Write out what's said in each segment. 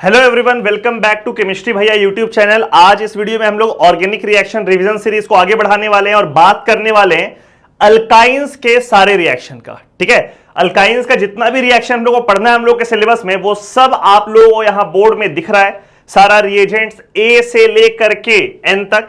Hello everyone, welcome back to chemistry भैया YouTube channel. आज इस वीडियो में हम लोग ऑर्गेनिक रिएक्शन रिवीजन सीरीज को आगे बढ़ाने वाले हैं और बात करने वाले हैं अल्काइंस के सारे रिएक्शन का। ठीक है, अल्काइंस का जितना भी रिएक्शन हम लोग को पढ़ना है हम लोग के सिलेबस में, वो सब आप लोगों को यहां बोर्ड में दिख रहा है। सारा रिएजेंट्स ए से लेकर के एन तक,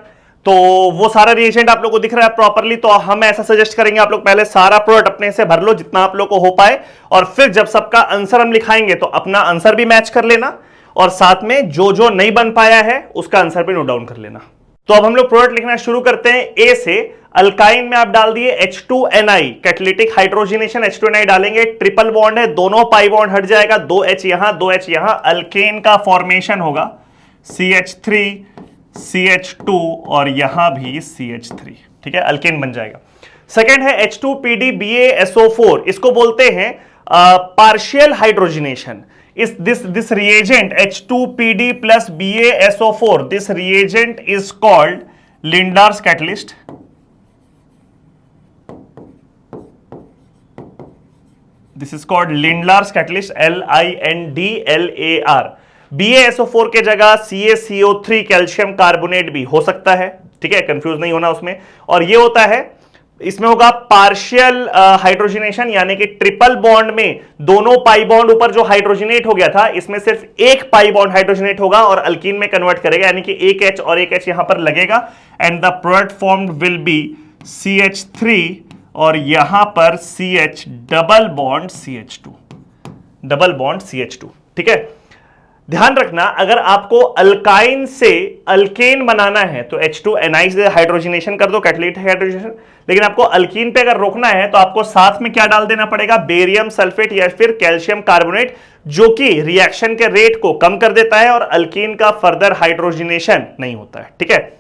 तो वो सारा रिएजेंट आप लोग को दिख रहा है प्रॉपरली। तो हम ऐसा सजेस्ट करेंगे आप लोग पहले सारा प्रोडक्ट अपने से भर लो जितना आप लोग को हो पाए, और फिर जब सबका आंसर हम लिखाएंगे तो अपना आंसर भी मैच कर लेना और साथ में जो जो नहीं बन पाया है उसका आंसर भी नोट डाउन कर लेना। तो अब हम लोग प्रोडक्ट लिखना शुरू करते हैं ए से। अल्काइन में आप डाल दिए H2Ni, कैटालिटिक हाइड्रोजनेशन H2Ni डालेंगे, ट्रिपल बॉन्ड है, दोनों पाई बॉन्ड हट जाएगा, 2H यहां 2H यहां, अल्केन का फॉर्मेशन होगा CH3 CH2 और यहां भी CH3। ठीक है, अल्केन बन जाएगा। सेकेंड है H2PDBaSO4, इसको बोलते हैं partial hydrogenation. This reagent H2PD plus BaSO4, this reagent is called Lindar's catalyst. This is called Lindar's catalyst, LINDLAR। BaSO4 के जगह CaCO3 कैल्शियम कार्बोनेट भी हो सकता है। ठीक है, कंफ्यूज नहीं होना उसमें। और ये होता है, इसमें होगा पार्शियल हाइड्रोजनेशन, यानी कि ट्रिपल बॉन्ड में दोनों पाई बॉन्ड ऊपर जो हाइड्रोजनेट हो गया था, इसमें सिर्फ एक पाई बॉन्ड हाइड्रोजनेट होगा और अल्कीन में कन्वर्ट करेगा, यानी कि एक H और एक H यहां पर लगेगा and the product formed will be CH3 और यहां पर CH double bond CH2, double bond CH2। ठीक है, ध्यान रखना, अगर आपको अल्काइन से अल्केन बनाना है तो H2Ni से हाइड्रोजनेशन कर दो, कैटालिटिक हाइड्रोजनेशन। लेकिन आपको अल्कीन पे अगर रोकना है तो आपको साथ में क्या डाल देना पड़ेगा, बेरियम सल्फेट या फिर कैल्शियम कार्बोनेट, जो कि रिएक्शन के रेट को कम कर देता है और अल्कीन का फर्दर हाइड्रोजनेशन नहीं होता है। ठीक है,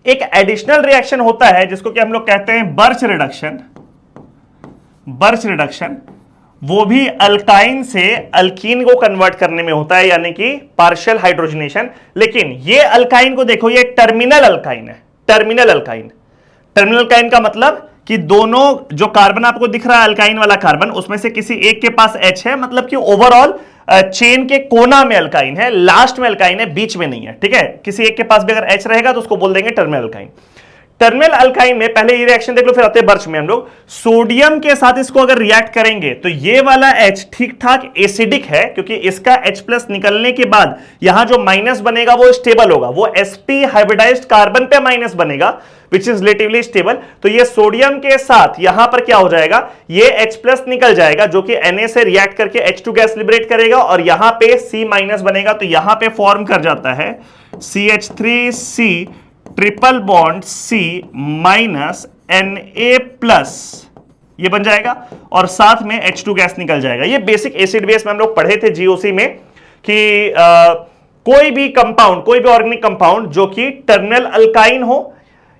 एक एडिशनल रिएक्शन होता है जिसको कि हम लोग कहते हैं बर्च रिडक्शन। बर्च रिडक्शन वो भी अल्काइन से अल्कीन को कन्वर्ट करने में होता है, यानी कि पार्शियल हाइड्रोजनेशन। लेकिन ये अल्काइन को देखो, ये टर्मिनल अल्काइन है। टर्मिनल अल्काइन, टर्मिनल अल्काइन का मतलब कि दोनों जो कार्बन आपको दिख रहा है अल्काइन वाला कार्बन, उसमें से किसी एक के पास H है, मतलब कि ओवरऑल चेन के कोना में अल्काइन है, लास्ट में अल्काइन है, बीच में नहीं है। ठीक है, किसी एक के पास भी अगर H रहेगा तो उसको बोल देंगे टर्मिनल अल्काइन। टर्मिनल अल्काइन में पहले ये रिएक्शन देख लो, फिर आते हैं बर्च में। हम लोग सोडियम के साथ इसको अगर रिएक्ट करेंगे तो ये वाला H ठीक ठाक एसिडिक है, क्योंकि इसका H+ निकलने के बाद यहां जो माइनस बनेगा वो स्टेबल होगा, वो sp हाइब्रिडाइज्ड कार्बन पे माइनस बनेगा विच इज रिलेटिवली स्टेबल। तो ये सोडियम के साथ यहां पर क्या हो जाएगा, ये H+ निकल जाएगा जो कि Na से रिएक्ट करके H2 गैस लिबरेट करेगा और यहां पे C- बनेगा, तो यहां पे फॉर्म कर जाता है CH3C triple bond C minus Na+, ये बन जाएगा और साथ में H2 गैस निकल जाएगा। ये बेसिक एसिड बेस में हम लोग पढ़े थे GOC में कि कोई भी कंपाउंड, कोई भी ऑर्गेनिक कंपाउंड जो कि टर्मिनल अल्काइन हो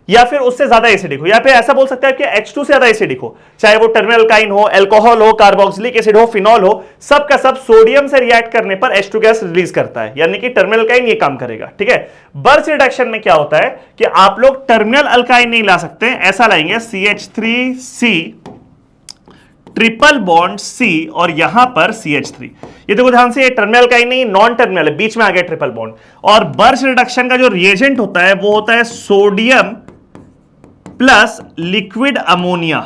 या फिर उससे ज्यादा एसिडिक हो, या फिर ऐसा बोल सकते हैं कि H2 से ज्यादा एसिडिक हो, चाहे वो टर्मिनल अल्काइन हो, अल्कोहल हो, कार्बोक्सिलिक एसिड हो, फिनॉल हो, सब का सब सोडियम से रिएक्ट करने पर H2 गैस रिलीज करता है, यानी कि टर्मिनल अल्काइन ये काम करेगा। ठीक है, बर्च रिडक्शन में क्या होता है कि आप लोग टर्मिनल अल्काइन नहीं ला सकते, ऐसा लाएंगे CH3C ट्रिपल बॉन्ड C और यहां पर CH3। ये देखो ध्यान से, ये टर्मिनल अल्काइन नहीं, नॉन टर्मिनल है, बीच में आ गया ट्रिपल बॉन्ड। और बर्च रिडक्शन का जो रिएजेंट होता है वो होता है सोडियम प्लस लिक्विड अमोनिया।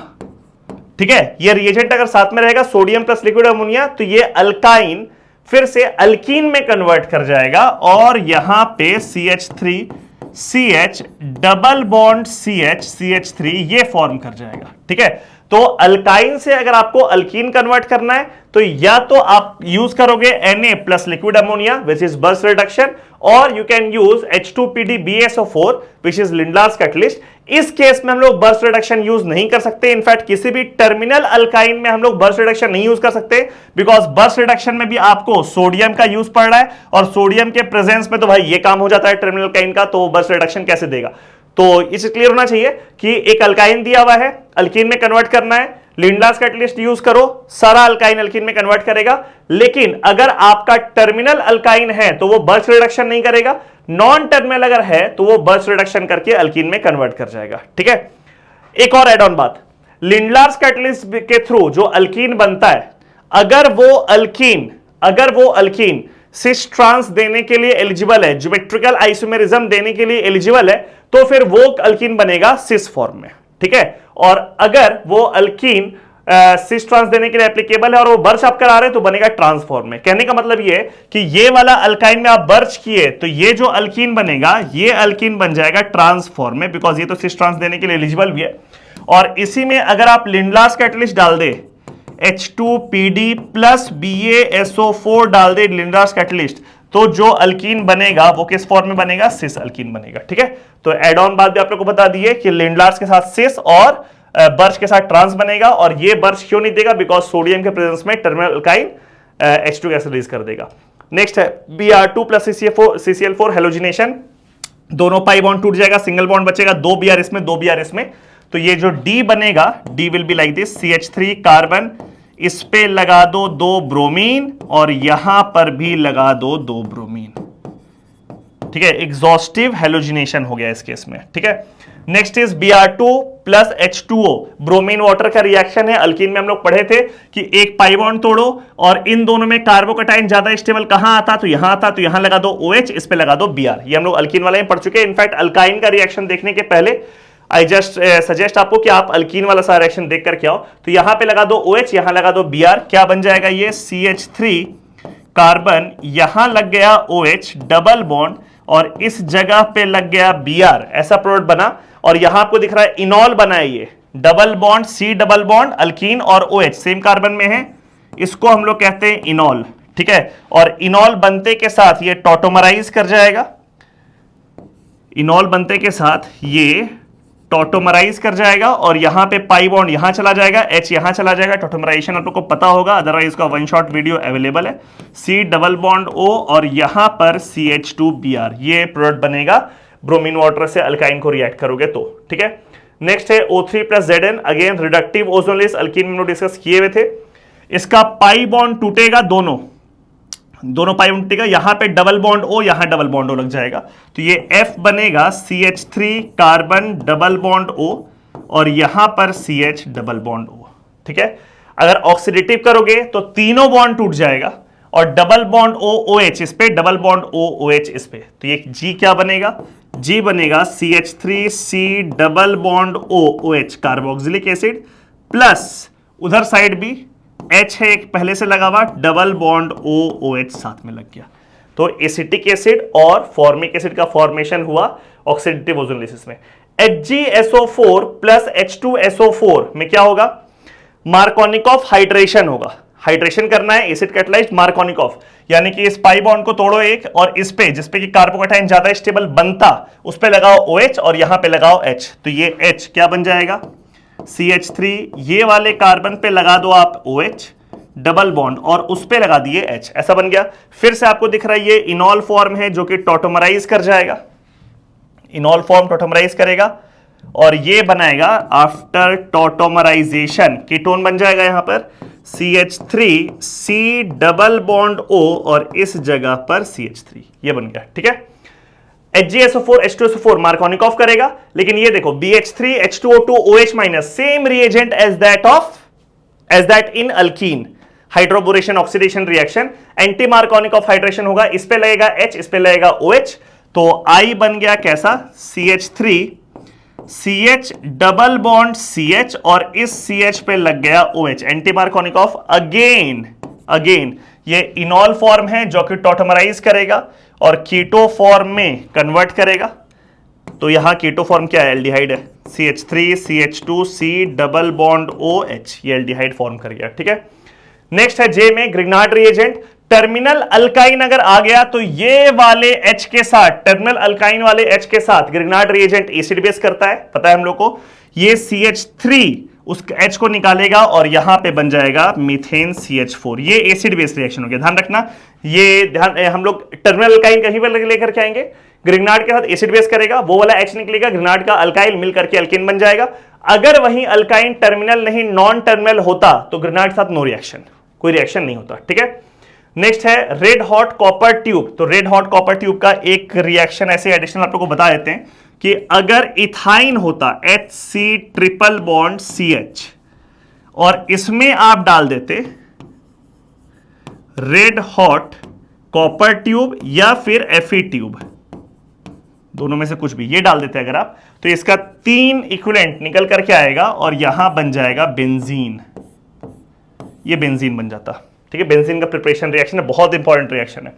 ठीक है, ये रिएजेंट अगर साथ में रहेगा सोडियम प्लस लिक्विड अमोनिया, तो ये अल्काइन फिर से अल्कीन में कन्वर्ट कर जाएगा और यहां पे CH3 CH double bond CH3 ये फॉर्म कर जाएगा। ठीक है, तो अल्काइन से अगर आपको अल्कीन कन्वर्ट करना है तो या तो आप यूज करोगे Na plus liquid ammonia which is Birch reduction, और you can use H2PDBaSO4 which is Lindlar's catalyst. इस केस में हम लोग बर्च रिडक्शन यूज नहीं कर सकते, इनफैक्ट किसी भी टर्मिनल अल्काइन में हम लोग बर्च रिडक्शन नहीं यूज कर सकते, बिकॉज बर्च रिडक्शन में भी आपको सोडियम का यूज पड़ रहा है और सोडियम के प्रेजेंस में तो भाई ये काम हो जाता है टर्मिनल अल्काइन का, तो बर्च रिडक्शन कैसे देगा। तो इसे क्लियर होना चाहिए कि एक अल्काइन दिया हुआ है, अल्कीन में कन्वर्ट करना है, लिंडलार्स कैटलिस्ट यूज करो, सारा अल्काइन अल्कीन में कन्वर्ट करेगा। लेकिन अगर आपका टर्मिनल अल्काइन है तो वो बर्च रिडक्शन नहीं करेगा, नॉन टर्मिनल अगर है तो वो बर्च रिडक्शन करके अल्कीन में कन्वर्ट कर जाएगा। ठीक है, एक और एड ऑन बात, लिंडलार्स कैटलिस्ट के थ्रू जो अल्कीन बनता है, अगर वो अल्कीन सिस ट्रांस देने के लिए एलिजिबल है, ज्योमेट्रिकल आइसोमेरिज्म देने के लिए एलिजिबल है, तो फिर वो अल्कीन बनेगा सिस फॉर्म में, ठीक है। और अगर वो अल्कीन सिस ट्रांस देने के लिए एप्लीकेबल है और वो बर्च आप करा रहे हैं तो बनेगा ट्रांस फॉर्म में। कहने का मतलब ये है कि ये वाला अल्काइन में आप बर्च किए तो ये जो अल्कीन बनेगा ये अल्कीन बन जाएगा ट्रांस फॉर्म में, बिकॉज ये तो सिस ट्रांस देने के लिए एलिजिबल भी है। और इसी में अगर आप लिंडलार्स कैटलिस्ट डाल दे H2PD प्लस BaSO4 डाल दे लिंडलार्स कैटलिस्ट, तो जो अल्कीन बनेगा वो किस फॉर्म में बनेगा, सिस अल्कीन बनेगा, ठीक है। तो एड ऑन बात भी आप लोग को बता दिए कि लिंडलार्स के साथ सिस और बर्च के साथ ट्रांस बनेगा। और ये बर्च क्यों नहीं देगा, बिकॉज सोडियम के प्रेजेंस में terminal alkyne H2 gas release कर देगा। नेक्स्ट है Br2 प्लस CCl4 हेलोजिनेशन, दोनों पाई बॉन्ड टूट जाएगा, सिंगल बॉन्ड बचेगा, 2 Br इसमें 2 Br इसमें, तो ये जो D बनेगा D will be like this, CH3 carbon, इस पे लगा दो 2 ब्रोमीन और यहां पर भी लगा दो 2 ब्रोमीन, ठीक है। एग्जॉस्टिव हेलोजिनेशन हो गया इस केस में, ठीक है। Next is Br2 plus H2O, bromine water का रिएक्शन है। अल्कीन में हम लोग पढ़े थे कि एक पाई बॉन्ड तोड़ो और इन दोनों में कार्बोकटाइन ज्यादा स्टेबल कहां आता, तो यहां आता, तो यहां लगा दो OH, इस पे लगा दो Br। ये हम लोग अल्कीन वाले में पढ़ चुके हैं। इनफैक्ट अल्काइन का रिएक्शन देखने के पहले आई जस्ट सजेस्ट आपको कि आप अल्कीन वाला सारा रिएक्शन देख करके आओ। तो यहां पे लगा दो OH, यहां लगा दो Br, क्या बन जाएगा ये CH3 कार्बन, यहां लग गया OH डबल बॉन्ड और इस जगह पे लग गया Br, ऐसा प्रोडक्ट बना। और यहां आपको दिख रहा है इनॉल बना है, ये double bond, C double bond, alkyne और OH सेम कार्बन में है, इसको हम लोग कहते हैं इनॉल, ठीक है। और इनॉल बनते के साथ ये टॉटोमराइज कर जाएगा, इनॉल बनते के साथ ये टॉटोमराइज कर जाएगा और यहां पे पाई बॉन्ड यहां चला जाएगा, H यहां चला जाएगा। टॉटोमराइजेशन आप लोग को पता होगा, अदरवाइज इसका वन शॉट वीडियो अवेलेबल है। C डबल बॉन्ड O और यहां पर CH2Br, ये प्रोडक्ट बनेगा ब्रोमीन वाटर से अल्काइन को रिएक्ट करोगे तो, ठीक है। नेक्स्ट है O3 plus Zn, again reductive ozonolysis alkene में डिस्कस किए हुए थे। इसका पाई बॉन्ड टूटेगा, दोनों पाई बॉन्ड टूटेगा, यहां पे डबल बॉन्ड O, यहां डबल बॉन्ड O लग जाएगा, तो ये F बनेगा CH3 carbon double bond O और यहां पर CH डबल बॉन्ड O, ठीक है। अगर ऑक्सीडेटिव करोगे तो तीनों बॉन्ड टूट जाएगा और डबल बॉन्ड O OH इस पे, डबल बॉन्ड O OH इस पे, तो ये G क्या बनेगा, G बनेगा CH3C double bond O OH carboxylic acid plus उधर साइड भी H है एक पहले से लगा हुआ, डबल बॉन्ड O OH साथ में लग गया, तो एसिटिक एसिड और फॉर्मिक एसिड का फॉर्मेशन हुआ ऑक्सीडेटिव ओजोनोलिसिस में। HgSO4 प्लस H2SO4 में क्या होगा, मार्कोनिकॉफ हाइड्रेशन होगा। हाइड्रेशन करना है एसिड कैटालाइज्ड मार्कोनिकॉफ, यानी कि इस पाई बॉन्ड को तोड़ो एक और इस पे, जिस पे कि कार्बोकटाइन ज्यादा स्टेबल बनता, उस पे लगाओ OH और यहां पे लगाओ H, तो ये H क्या बन जाएगा CH3, ये वाले कार्बन पे लगा दो आप OH डबल बॉन्ड और उस पे लगा दिए H, ऐसा बन गया। फिर से आपको दिख रहा है ये इनॉल फॉर्म है जो कि टॉटोमराइज कर जाएगा, इनॉल फॉर्म टॉटोमराइज करेगा और ये बनाएगा आफ्टर टॉटोमराइजेशन कीटोन बन जाएगा, यहां पर CH3C डबल बॉन्ड O और इस जगह पर CH3, ये बन गया, ठीक है। HgSO4 H2SO4 मार्कोनिकॉफ करेगा, लेकिन ये देखो BH3 H2O2 OH minus, same reagent as that in alkene, hydroboration oxidation reaction, anti Markovnikov hydration होगा, इस पे लगेगा H, इस पे लगेगा OH, तो I बन गया कैसा CH3 CH double bond CH और इस CH पे लग गया OH, एंटी मार्कोनिकॉफ अगेन ये इनॉल फॉर्म है जो कि टॉटोमराइज करेगा और कीटो फॉर्म में कन्वर्ट करेगा, तो यहां कीटो फॉर्म क्या है, एल्डिहाइड है, CH3 CH2 C double bond OH, ये एल्डिहाइड फॉर्म कर गया, ठीक है। नेक्स्ट है J में ग्रिग्नार्ड रिएजेंट, टर्मिनल अल्काइन अगर आ गया तो ये वाले H के साथ, टर्मिनल अल्काइन वाले H के साथ ग्रिग्नार्ड रिएजेंट एसिड बेस करता है, पता है हम लोग को। ये CH3 उस H को निकालेगा और यहां पे बन जाएगा मीथेन CH4, ये एसिड बेस रिएक्शन हो गया, ध्यान रखना। ये ध्यान हम लोग टर्मिनल अल्काइन कहीं पर लेकर के आएंगे, ग्रिग्नार्ड के साथ एसिड बेस करेगा, वो वाला H निकलेगा, ग्रिग्नार्ड का अल्काइल मिल करके अल्केन बन जाएगा। अगर वहीं अल्काइन टर्मिनल नहीं नॉन टर्मिनल होता तो ग्रिग्नार्ड के साथ नो रिएक्शन, कोई रिएक्शन नहीं होता, ठीक है। नेक्स्ट है रेड हॉट कॉपर ट्यूब, तो रेड हॉट कॉपर ट्यूब का एक रिएक्शन ऐसे एडिशनल आप लोगों को बता देते हैं कि अगर इथाइन होता HC ट्रिपल बॉन्ड CH और इसमें आप डाल देते रेड हॉट कॉपर ट्यूब या फिर Fe ट्यूब, दोनों में से कुछ भी, ये डाल देते हैं अगर आप, तो इसका 3 इक्विवेलेंट निकल करके आएगा और यहां बन जाएगा बेंजीन। ये बेंजीन बन जाता, ठीक है। बेंजीन का प्रिपरेशन रिएक्शन है, बहुत इंपॉर्टेंट रिएक्शन है।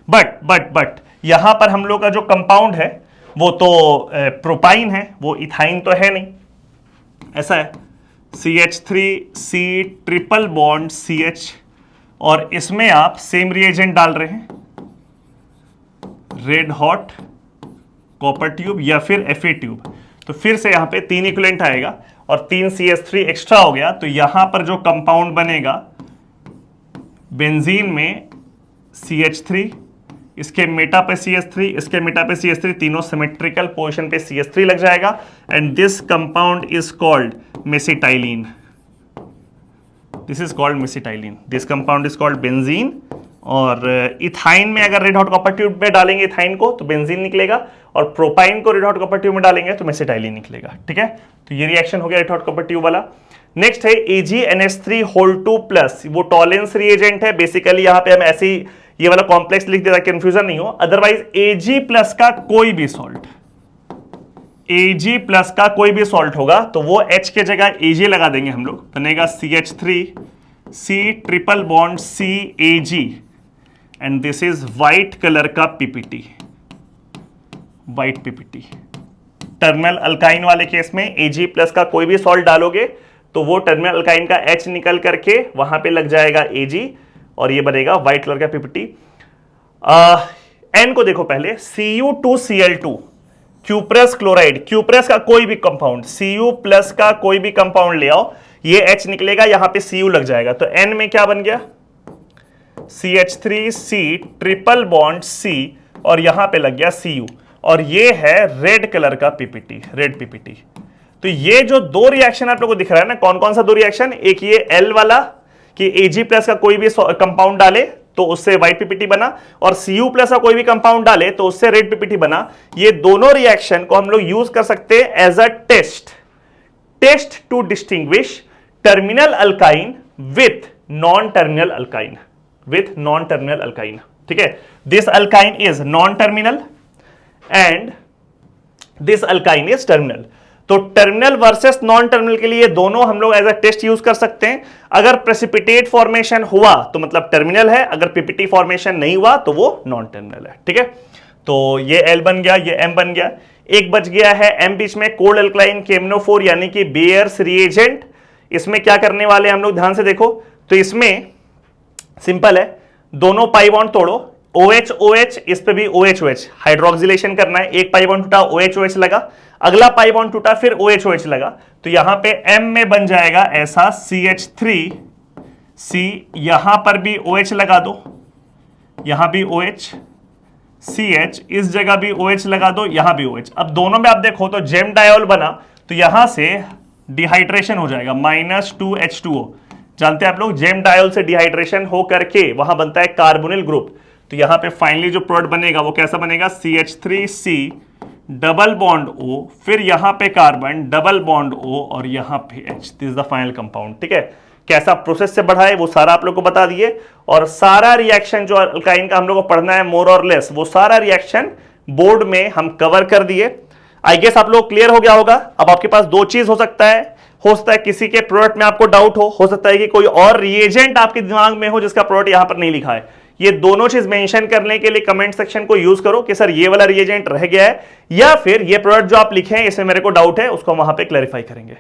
बट यहां पर हम लोग का जो कंपाउंड है वो तो प्रोपाइन है, वो इथाइन तो है नहीं, ऐसा है CH3C ट्रिपल बॉन्ड CH, और इसमें आप सेम रिएजेंट डाल रहे हैं, रेड हॉट कॉपर ट्यूब या फिर Fe ट्यूब, तो फिर से यहां पे 3 इक्विवेलेंट आएगा और 3 CH3 एक्स्ट्रा हो गया, तो यहां पर जो कंपाउंड बनेगा बेंजीन में CH3, इसके मेटा पे CH3, इसके मेटा पे CH3, तीनों सिमेट्रिकल पोजीशन पे CH3 लग जाएगा, and this compound is called mesitylene. This is called mesitylene, this compound is called benzene. और इथाइन में अगर रेड हॉट कॉपर ट्यूब में डालेंगे इथाइन को तो बेंजीन निकलेगा, और प्रोपाइन को रेड हॉट कॉपर ट्यूब में डालेंगे तो मेसिटाइलिन निकलेगा, ठीक है। तो ये रिएक्शन हो गया रेड हॉट कॉपर ट्यूब वाला। नेक्स्ट है AgNH3 वो टॉलेंस रिएजेंट है। बेसिकली यहां पे हम ऐसे ही ये वाला कॉम्प्लेक्स लिख देता, कंफ्यूजन नहीं हो। अदरवाइज Ag+ का कोई भी सॉल्ट, Ag+ का कोई भी सॉल्ट होगा तो वो H के जगह Ag लगा देंगे हम लोग, बनेगा CH3C triple bond CAg, and this is white colour का PPT, white PPT। Terminal alkyne वाले केस में Ag+ का कोई भी सॉल्ट डालोगे तो वो टर्मिनल अल्काइन का H निकल करके वहां पे लग जाएगा Ag, और ये बनेगा व्हाइट कलर का PPT। N को देखो पहले, Cu2Cl2 क्यूप्रस क्लोराइड, क्यूप्रस का कोई भी कंपाउंड, Cu+ का कोई भी कंपाउंड ले आओ, ये H निकलेगा, यहां पे Cu लग जाएगा, तो N में क्या बन गया CH3C ट्रिपल बॉन्ड C, और यहां पे लग गया Cu, और ये है रेड कलर का PPT, रेड PPT। तो ये जो 2 रिएक्शन आप लोगों को दिख रहा है ना, कौन कौन सा 2 रिएक्शन, एक ये L वाला कि Ag+ का कोई भी कंपाउंड डाले तो उससे व्हाइट PPT बना, और Cu+ का कोई भी कंपाउंड डाले तो उससे रेड PPT बना। ये दोनों रिएक्शन को हम लोग यूज कर सकते हैं as a test to distinguish terminal alkyne with non terminal alkyne, with non terminal alkyne, ठीक है। This alkyne is non terminal and this alkyne is terminal. तो टर्मिनल वर्सेस नॉन टर्मिनल के लिए दोनों हम लोग एज अ टेस्ट यूज कर सकते हैं। अगर प्रेसिपिटेट फॉर्मेशन हुआ तो मतलब टर्मिनल है, अगर PPT फॉर्मेशन नहीं हुआ तो वो नॉन टर्मिनल है, ठीक है। तो ये L बन गया, ये M बन गया, एक बच गया है M बीच में, कोल्ड अल्कलाइन KMnO4 यानी कि बेयर्स रिएजेंट। इसमें क्या करने वाले हम लोग, ध्यान से देखो, तो इसमें सिंपल है, दोनों पाई बॉन्ड तोड़ो, OH OH, इस पे भी OH OH हाइड्रोक्सिलेशन करना है, एक पाई बॉन्ड टूटा OH OH लगा, अगला पाई बॉन्ड टूटा फिर OH OH लगा, तो यहां पे M में बन जाएगा ऐसा CH3C, यहां पर भी OH लगा दो, यहां भी OH, CH, इस जगह भी OH लगा दो, यहां भी OH। अब दोनों में आप देखो तो जेम डायोल बना, तो यहां से डिहाइड्रेशन हो जाएगा, -2H2O। जानते हैं आप लोग, जेम डायोल से डिहाइड्रेशन हो करके वहां बनता है कार्बोनिल ग्रुप, तो यहां पे फाइनली जो प्रोडक्ट बनेगा वो कैसा बनेगा, CH3C डबल बॉन्ड O, फिर यहां पे कार्बन डबल बॉन्ड O, और यहां पे H। This is the final compound, ठीक है। कैसा प्रोसेस से बढ़ा है वो सारा आप लोग को बता दिए, और सारा रिएक्शन जो अल्काइन का हम लोग को पढ़ना है मोर और लेस, वो सारा रिएक्शन बोर्ड में हम कवर कर दिए। आई गेस आप लोग क्लियर हो गया होगा। अब आपके पास 2 चीज हो सकता है किसी के प्रोडक्ट में आपको डाउट हो सकता है कि कोई और रिएजेंट आपके दिमाग में हो जिसका प्रोडक्ट यहां पर नहीं लिखा है। ये दोनों चीज मेंशन करने के लिए कमेंट सेक्शन को यूज करो कि सर ये वाला रिएजेंट रह गया है, या फिर ये प्रोडक्ट जो आप लिखे हैं इसमें मेरे को डाउट है, उसको वहां पे क्लैरिफाई करेंगे।